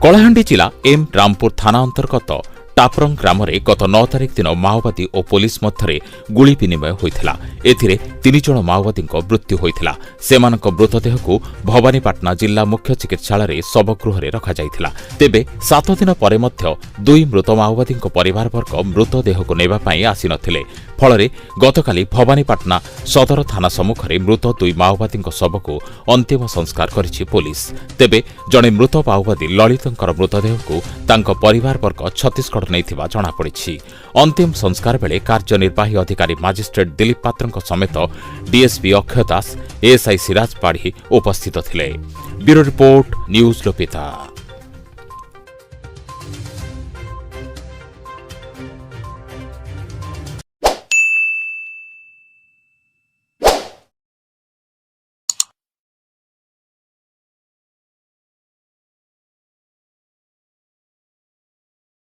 କଳାହାଣ୍ଡି ଜିଲ୍ଲା ଏମ୍ ରାମପୁର ଥାନା ଅନ୍ତର୍ଗତ टापरंग ग्राम गत 9 तारिख दिन माओवादी और पुलिस मध्य गुली विनिमय होता। एथिरे 3 जण माओवादी मृत्यु होता। सेमानक मृतदेह को भवानीपाटना जिला मुख्य चिकित्सालय शवगृह रखा। तेबे 7 दिन पर 2 मृत माओवादी परिवारवर्ग मृतदेह को नेबापाई आसी नथिले। फल गतकाली भवानीपाटना सदर थाना सम्मुखें मृत 2 माओवादी शव को अंतिम संस्कार करिछि पुलिस। तेबे जड़े मृत माओवादी ललितंकर मृतदेह को तांको परिवारवर्ग छत्तीसगढ़ नैथिबा जणापड़ी। अंतिम संस्कार बेले कार्यनिर्वाही अधिकारी मजिस्ट्रेट दिलीप पात्र समेत डीएसपी अक्षय दास एएसआई सिराज पाढ़ी उपस्थित थिले। Bureau report news लोपिता।